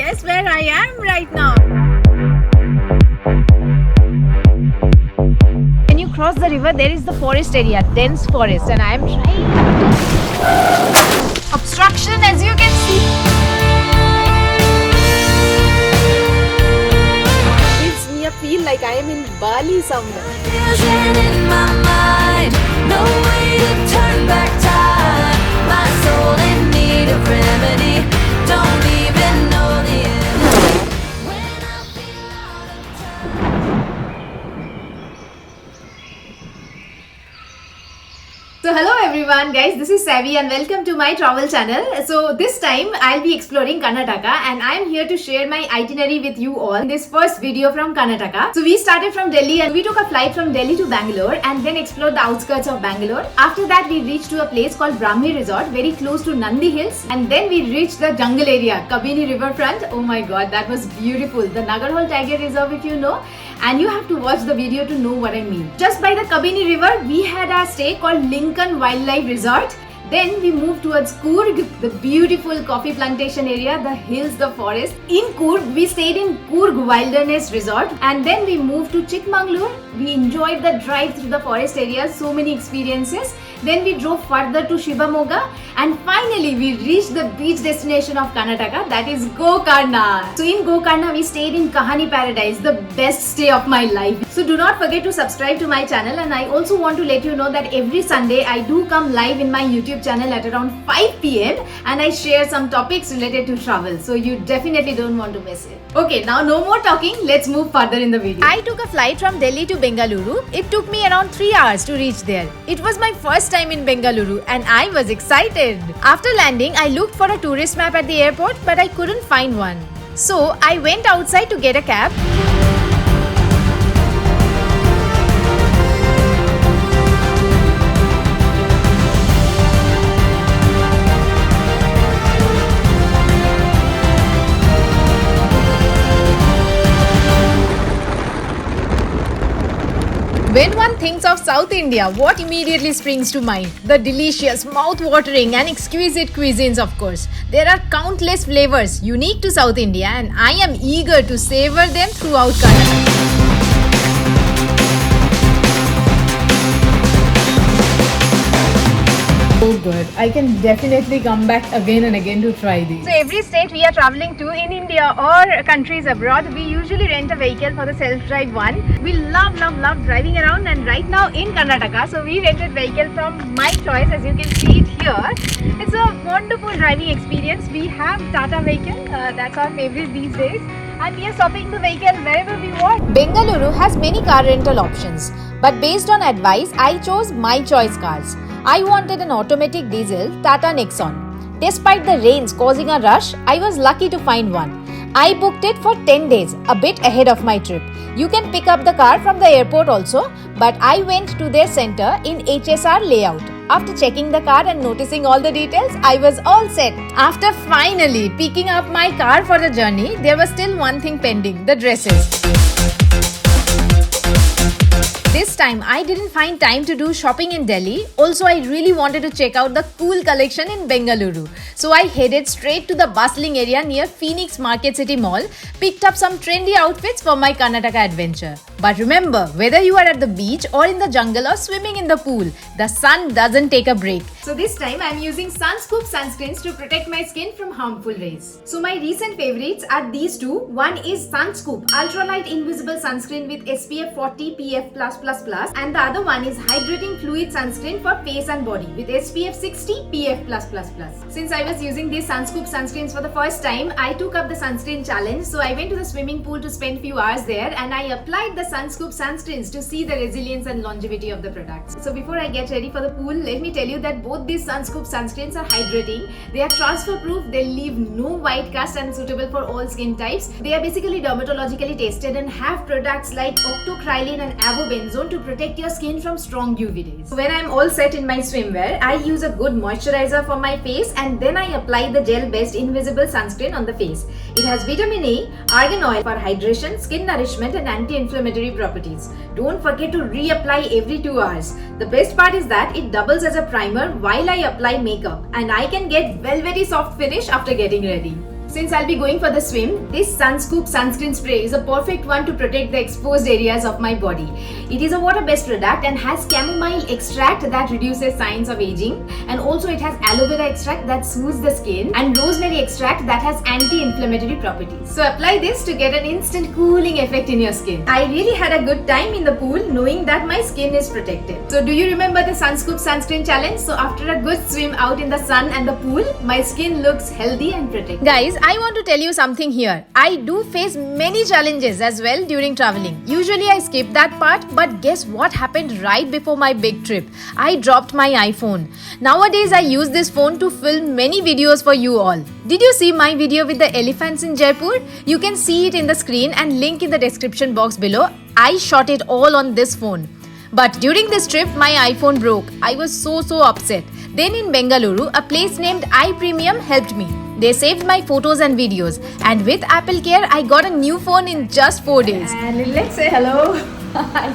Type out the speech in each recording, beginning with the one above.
guess where I am right now? When you cross the river, there is the forest area, dense forest, and I am trying obstruction, as you can see. Gives me a feel like I am in Bali somewhere. In my mind, no way to turn back time. My soul in need of remedy. Don't even know the end. When I feel out of time. So hello everyone guys, this is Savvy and welcome to my travel channel. So this time I'll be exploring Karnataka and I'm here to share my itinerary with you all in this first video from Karnataka. So we started from Delhi and we took a flight from Delhi to Bangalore and then explored the outskirts of Bangalore. After that we reached to a place called Brahmi Resort very close to Nandi Hills, and then we reached the jungle area, Kabini riverfront. Oh my god, that was beautiful. The Nagarhole Tiger Reserve, if you know, and you have to watch the video to know what I mean. Just by the Kabini river we had our stay called Wildlife Resort. Then we moved towards Coorg, the beautiful coffee plantation area, the hills, the forest. In Coorg, we stayed in Coorg Wilderness Resort, and then we moved to Chikkamagaluru. We enjoyed the drive through the forest area, so many experiences. Then we drove further to Shivamoga, and finally we reached the beach destination of Karnataka, that is Gokarna. So in Gokarna we stayed in Kahani Paradise, the best stay of my life. So do not forget to subscribe to my channel, and I also want to let you know that every Sunday I do come live in my YouTube channel at around 5 p.m. and I share some topics related to travel, so you definitely don't want to miss it. Okay, now no more talking, let's move further in the video. I took a flight from Delhi to Bengaluru. It took me around 3 hours to reach there. It was my first time in Bengaluru and I was excited. After landing, I looked for a tourist map at the airport but I couldn't find one. So I went outside to get a cab. When one thinks of South India, what immediately springs to mind? The delicious, mouth-watering and exquisite cuisines, of course. There are countless flavors unique to South India and I am eager to savor them throughout Karnataka. So good. I can definitely come back again and again to try these. So every state we are traveling to in India or countries abroad, we usually rent a vehicle for the self-drive one. We love driving around, and right now in Karnataka, so we rented vehicle from My Choice, as you can see it here. It's a wonderful driving experience. We have Tata vehicle, that's our favorite these days. And we are stopping the vehicle wherever we want. Bengaluru has many car rental options, but based on advice, I chose My Choice cars. I wanted an automatic diesel Tata Nexon. Despite the rains causing a rush, I was lucky to find one. I booked it for 10 days, a bit ahead of my trip. You can pick up the car from the airport also, but I went to their center in HSR layout. After checking the car and noticing all the details, I was all set. After finally picking up my car for the journey, there was still one thing pending, the dresses. This time, I didn't find time to do shopping in Delhi. Also, I really wanted to check out the cool collection in Bengaluru. So I headed straight to the bustling area near Phoenix Market City Mall, picked up some trendy outfits for my Karnataka adventure. But remember, whether you are at the beach or in the jungle or swimming in the pool, the sun doesn't take a break. So this time, I'm using Sunscoop sunscreens to protect my skin from harmful rays. So my recent favorites are these two. One is Sunscoop Ultralight Invisible Sunscreen with SPF 40 PF+++, and the other one is Hydrating Fluid Sunscreen for face and body with SPF 60 PF+++. Since I was using these Sunscoop sunscreens for the first time, I took up the sunscreen challenge. So I went to the swimming pool to spend few hours there and I applied the Sunscoop sunscreens to see the resilience and longevity of the products. So before I get ready for the pool, let me tell you that both these Sunscoop sunscreens are hydrating. They are transfer proof, they leave no white cast and suitable for all skin types. They are basically dermatologically tested and have products like octocrylene and avobenzone to protect your skin from strong UV rays. So when I'm all set in my swimwear, I use a good moisturizer for my face and then I apply the gel-based invisible sunscreen on the face. It has vitamin A, argan oil for hydration, skin nourishment and anti-inflammatory properties. Don't forget to reapply every 2 hours. The best part is that it doubles as a primer while I apply makeup and I can get velvety soft finish after getting ready. Since I'll be going for the swim, this Sunscoop sunscreen spray is a perfect one to protect the exposed areas of my body. It is a water-based product and has chamomile extract that reduces signs of aging, and also it has aloe vera extract that soothes the skin and rosemary extract that has anti-inflammatory properties. So apply this to get an instant cooling effect in your skin. I really had a good time in the pool knowing that my skin is protected. So do you remember the Sunscoop sunscreen challenge? So after a good swim out in the sun and the pool, my skin looks healthy and protected. Guys, I want to tell you something here. I do face many challenges as well during traveling. Usually I skip that part, but guess what happened right before my big trip? I dropped my iPhone. Nowadays I use this phone to film many videos for you all. Did you see my video with the elephants in Jaipur? You can see it in the screen and link in the description box below. I shot it all on this phone. But during this trip, my iPhone broke. I was so upset. Then in Bengaluru, a place named iPremium helped me. They saved my photos and videos. And with Apple Care, I got a new phone in just 4 days. And let's say hello. Hi.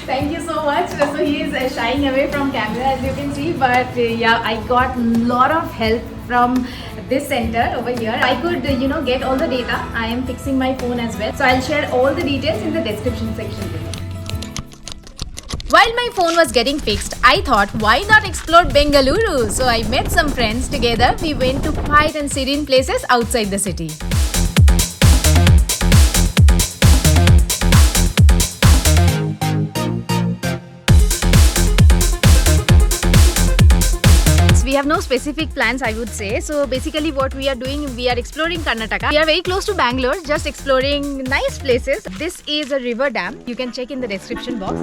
Thank you so much. So he is shying away from camera as you can see. But yeah, I got a lot of help from this center over here. I could get all the data. I am fixing my phone as well. So I'll share all the details in the description section below. While my phone was getting fixed, I thought, why not explore Bengaluru? So I met some friends. Together, we went to quiet and serene places outside the city. We have no specific plans, I would say. So basically what we are doing, we are exploring Karnataka. We are very close to Bangalore, just exploring nice places. This is a river dam. You can check in the description box.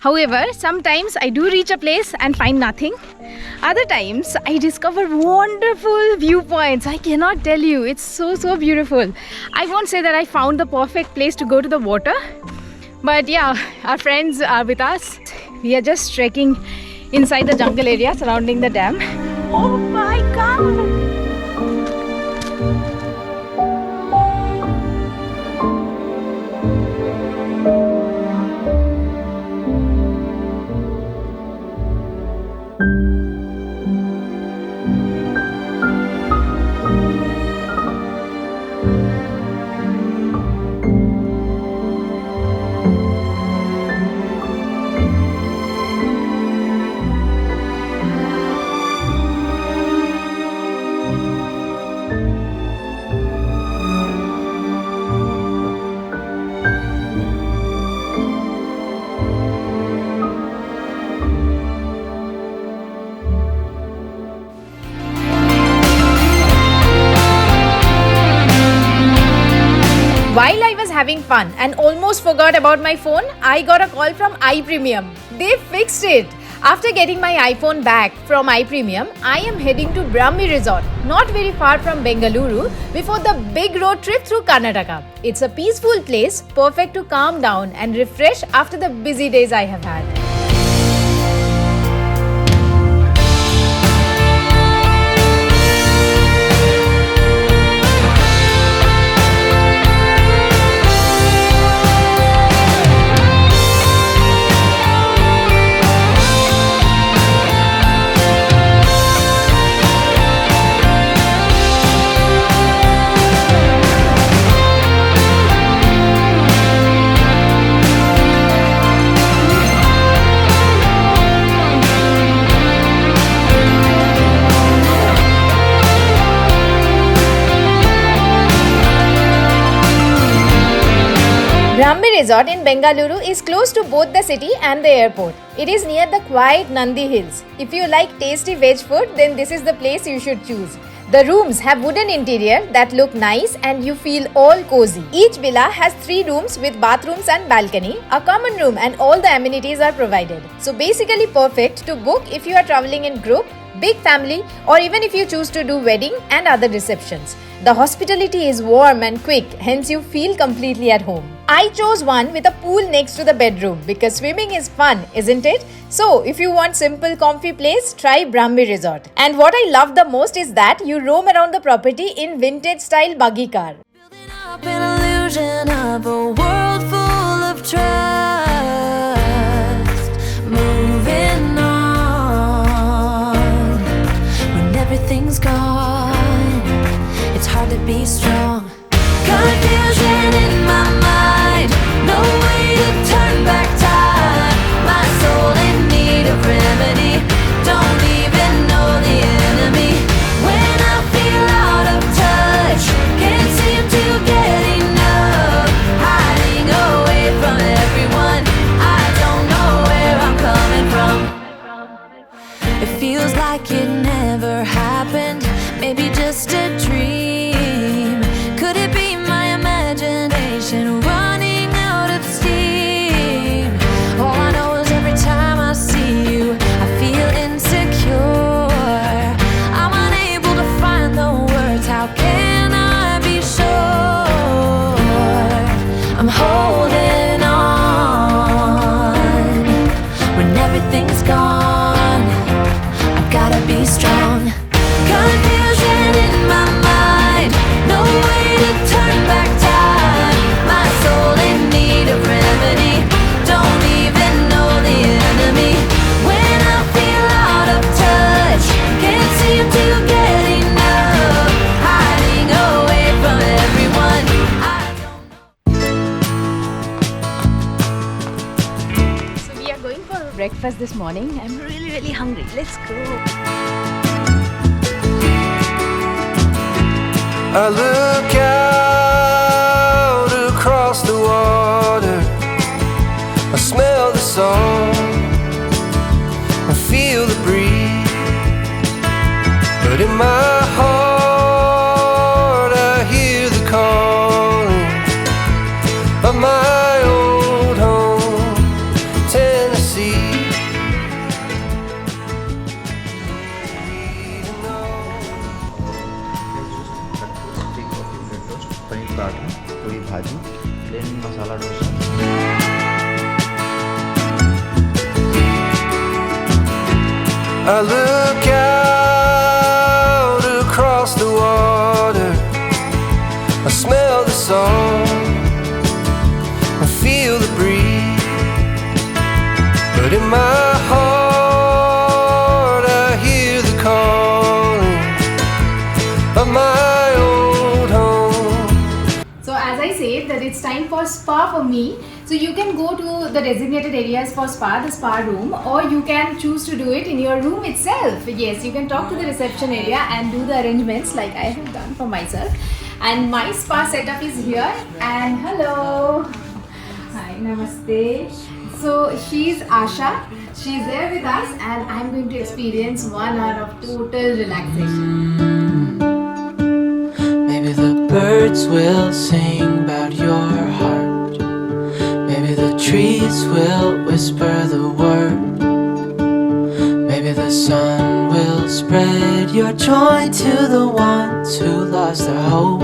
However, sometimes I do reach a place and find nothing. Other times I discover wonderful viewpoints. I cannot tell you, it's so beautiful. I won't say that I found the perfect place to go to the water, but yeah, our friends are with us. We are just trekking inside the jungle area surrounding the dam. Oh my god! While I was having fun and almost forgot about my phone, I got a call from iPremium. They fixed it. After getting my iPhone back from iPremium, I am heading to Brahmi Resort, not very far from Bengaluru, before the big road trip through Karnataka. It's a peaceful place, perfect to calm down and refresh after the busy days I have had. Brahmi Resort in Bengaluru is close to both the city and the airport. It is near the quiet Nandi Hills. If you like tasty veg food, then this is the place you should choose. The rooms have wooden interior that look nice and you feel all cozy. Each villa has 3 rooms with bathrooms and balcony, a common room, and all the amenities are provided. So basically perfect to book if you are traveling in group, big family, or even if you choose to do wedding and other receptions. The hospitality is warm and quick, hence you feel completely at home. I chose one with a pool next to the bedroom because swimming is fun, isn't it? So if you want simple, comfy place, try Brahmi Resort. And what I love the most is that you roam around the property in vintage style buggy car. Building up an illusion of a world full of trust. Moving on. We're hard to be strong. Confusion in my mind, no way to turn back time. My soul in need of remedy, don't even know the enemy. When I feel out of touch, can't seem to get enough. Hiding away from everyone, I don't know where I'm coming from. It feels like it never happened, maybe just a dream. Could it be my imagination running out of steam? All I know is every time I see you, I feel insecure. I'm unable to find the words, how can I be sure? I'm holding on when everything's gone. I've gotta be strong. Confusion in my mind, no way to turn back time. My soul in need of remedy, don't even know the enemy. When I feel out of touch, can't seem to get enough. Hiding away from everyone, I don't. So we are going for breakfast this morning. I'm really hungry. Let's go. I look out across the water, I smell the salt, I feel the breeze, but in my heart I hear the calling of my old home, Tennessee. Paneer paratha, puri bhaji, plain masala dosa. I look out across the water, I smell the salt, I feel the breeze, but in my heart I hear the calling of my old home. So as I said that it's time for spa for me. So you can go to the designated areas for spa, the spa room, or you can choose to do it in your room itself. Yes, you can talk to the reception area and do the arrangements like I have done for myself. And my spa setup is here. And hello. Hi, namaste. So she's Asha. She's there with us and I'm going to experience 1 hour of total relaxation. Maybe the birds will sing about your heart. Maybe the trees will whisper the word. Maybe the sun will spread your joy to the ones who lost their hope.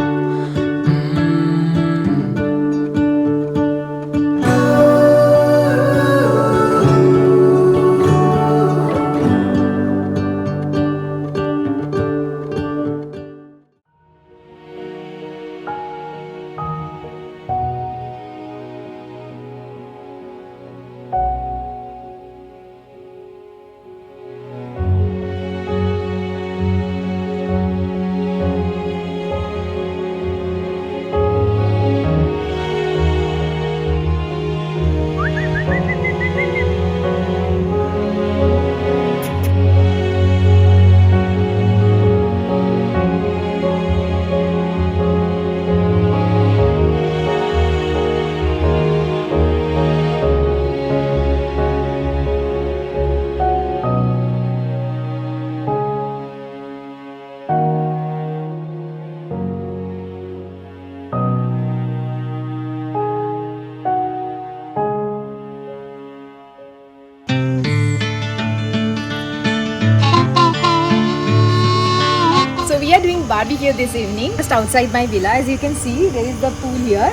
We are doing barbecue this evening just outside my villa. As you can see, there is the pool here,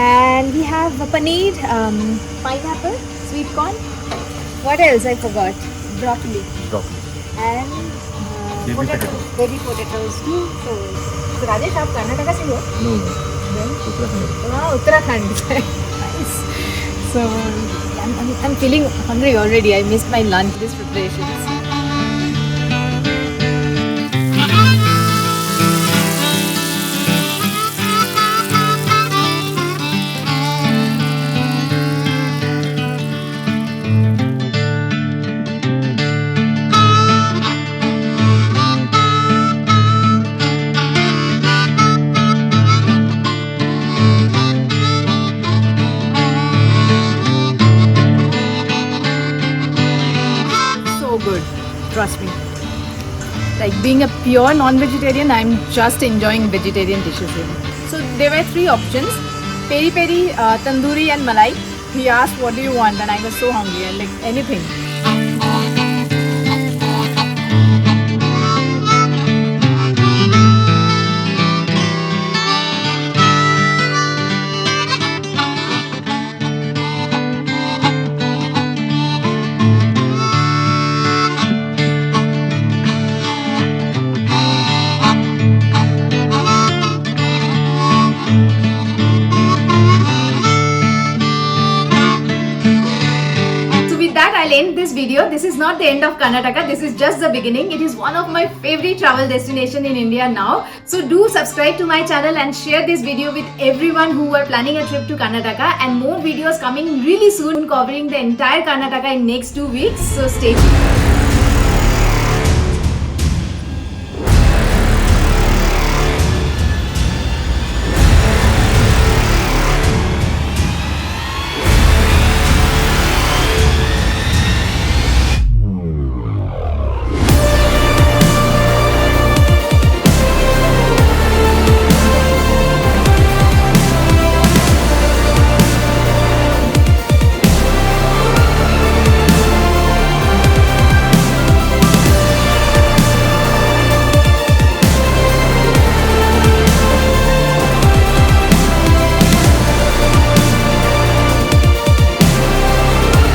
and we have paneer, pineapple, sweet corn. What else? I forgot. Broccoli and potatoes, baby potatoes. So Rajesh, आप कर्नाटका से हो? No, Then? Uttarakhand. Uttarakhand. Nice. So I'm feeling hungry already. I missed my lunch. These preparations. like being a pure non-vegetarian, I'm just enjoying vegetarian dishes here. So there were 3 options: peri peri, tandoori and malai. He asked what do you want and I was so hungry and like anything. I'll end this video. This is not the end of Karnataka. This is just the beginning. It is one of my favorite travel destination in India now. So do subscribe to my channel and share this video with everyone who are planning a trip to Karnataka, and more videos coming really soon covering the entire Karnataka in next 2 weeks. So stay tuned.